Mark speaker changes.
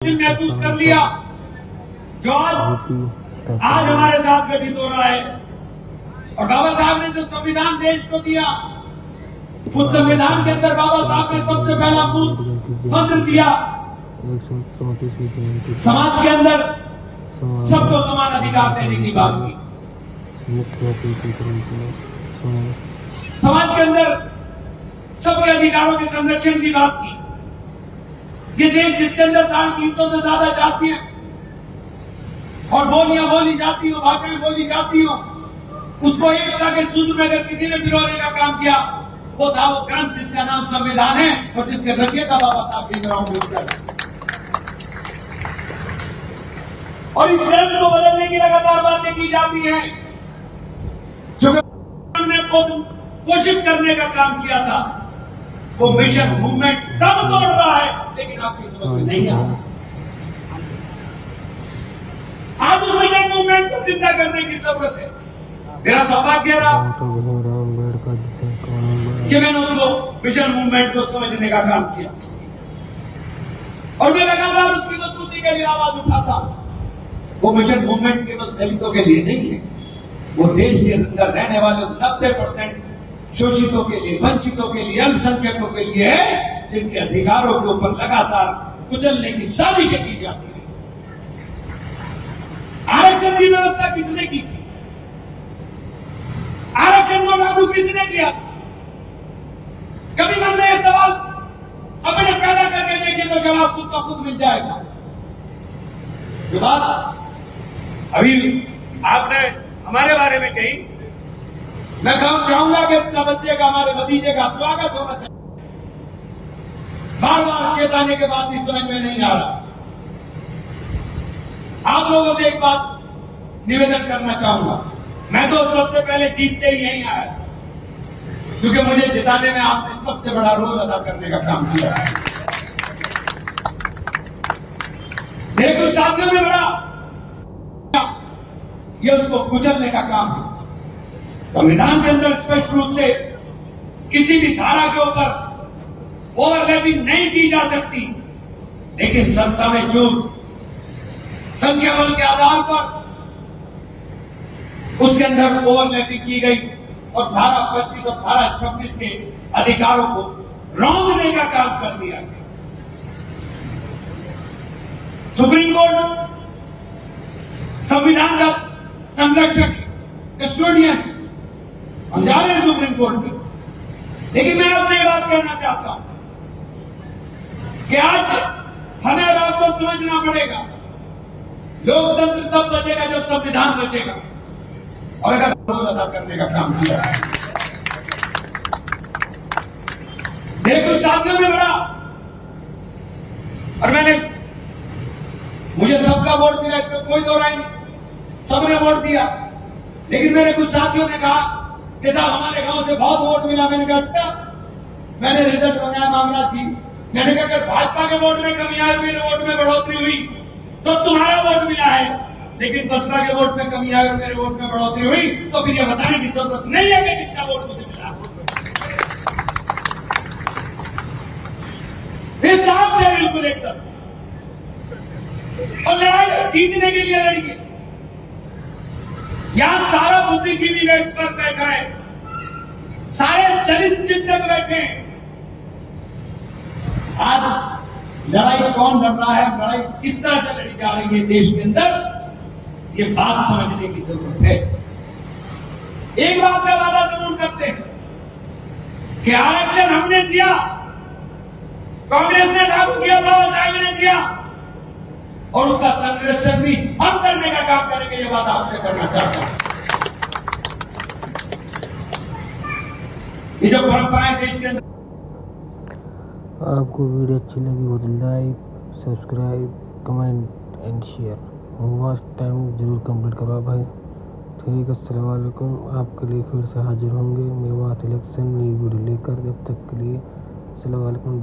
Speaker 1: महसूस कर लिया जो आज हमारे साथ गठित हो रहा है। और बाबा साहब ने जो संविधान देश को दिया, उस संविधान के अंदर बाबा साहब ने सबसे पहला मंत्र दिया, समाज के अंदर सबको समान अधिकार देने की बात की, समाज के अंदर सबके अधिकारों के संरक्षण की बात की। ये देश जिसके अंदर 350 से ज्यादा जातियां और बोलियां बोली जाती हो, भाषाएं बोली जाती हो, उसको एकता के सूत्र में अगर किसी ने पिरोने का काम किया, वो था वो ग्रंथ जिसका नाम संविधान है और जिसके रचयिता बाबा साहब भीमराव अम्बेडकर। और इस ग्रंथ को बदलने की लगातार बातें की जाती हैं, जो हमने पोषित करने का काम किया था, वो मिशन मूवमेंट कब तोड़ रहा है, लेकिन आपकी समझ में नहीं आ रहा। आज उस मिशन मूवमेंट को जिंदा करने की जरूरत है। मेरा सौभाग्य रहा कि मैंने उसको मिशन मूवमेंट को समझने का काम किया और मैं लगातार उसकी मजबूती के लिए आवाज उठाता। वो मिशन मूवमेंट केवल दलितों के लिए नहीं है, वो देश के अंदर रहने वाले 90% शोषितों के लिए, वंचितों के लिए, अल्पसंख्यकों के लिए है, जिनके अधिकारों के ऊपर लगातार कुचलने की साजिशें की जाती है। आरक्षण की व्यवस्था किसने की थी? आरक्षण को लागू किसने किया था? कभी मन में यह सवाल अपने पैदा करके देखे तो जवाब खुद का खुद मिल जाएगा। ये बात अभी आपने हमारे बारे में कही, मैं चाहूंगा कि अपना बच्चे का, हमारे भतीजे का स्वागत होना चाहिए। बार बार चेताने के बाद भी समझ में नहीं आ रहा। आप लोगों से एक बात निवेदन करना चाहूंगा। मैं तो सबसे पहले जीतते ही यहीं आया, क्योंकि मुझे जिताने में आपने सबसे बड़ा रोल अदा करने का काम किया है। मेरे कुछ साथियों ने बड़ा ये उसको कुचलने का काम है। संविधान के अंदर स्पष्ट रूप से किसी भी धारा के ऊपर ओवरलैपिंग नहीं की जा सकती, लेकिन सत्ता में छूट संख्या बल के आधार पर उसके अंदर ओवरलैपिंग की गई और धारा 25 और धारा 26 के अधिकारों को रौंदने का काम कर दिया गया। सुप्रीम कोर्ट संविधान का संरक्षक, कस्टोडियन, हम जा रहे हैं सुप्रीम कोर्ट में, लेकिन मैं आपसे ये बात कहना चाहता हूं कि आज हमें आपको समझना पड़ेगा, लोकतंत्र तब बचेगा जब संविधान बचेगा और अगर रोल अदा करने का काम किया है। मेरे कुछ साथियों ने बड़ा, और मुझे सबका वोट मिला, इसमें कोई दो राय नहीं, सबने वोट दिया, लेकिन मेरे कुछ साथियों ने कहा कि साहब हमारे गांव से बहुत वोट मिला। मैंने कहा अच्छा, मैंने रिजल्ट बनाया मामला थी। मैंने कहा अगर भाजपा के वोट में कमी आई, मेरे वोट में बढ़ोतरी हुई तो तुम्हारा वोट मिला है, लेकिन बसपा के वोट में कमी आई और मेरे वोट में बढ़ोतरी हुई तो फिर ये बताने की जरूरत नहीं है कि किसका वोट मुझे मिला। ये साफ है बिल्कुल एकदम। और लड़ाई जीतने के लिए लड़िए। यहां सारा बुद्धिजीवी पर बैठा है, सारे दलित चिंतक बैठे हैं। आज लड़ाई कौन लड़ रहा है, लड़ाई किस तरह से लड़ी जा रही है देश के अंदर, ये बात समझने की जरूरत है। एक बात का वादा जरूर करते हैं कि आरक्षण हमने दिया, कांग्रेस ने लागू किया, बाबा साहब ने दिया, और उसका संरक्षण भी हम करने का काम करेंगे। ये बात आपसे करना चाहता हूं। ये जो परंपराएं देश के अंदर,
Speaker 2: आपको वीडियो अच्छी लगी हो तो like, subscribe, comment and share. Watch time जरूर कंप्लीट करवा भाई। ठीक है, अस्सलाम वालेकुम। आपके लिए फिर से हाजिर होंगे मेवात इलेक्शन नई वीडियो लेकर। जब तक के लिए अस्सलाम वालेकुम।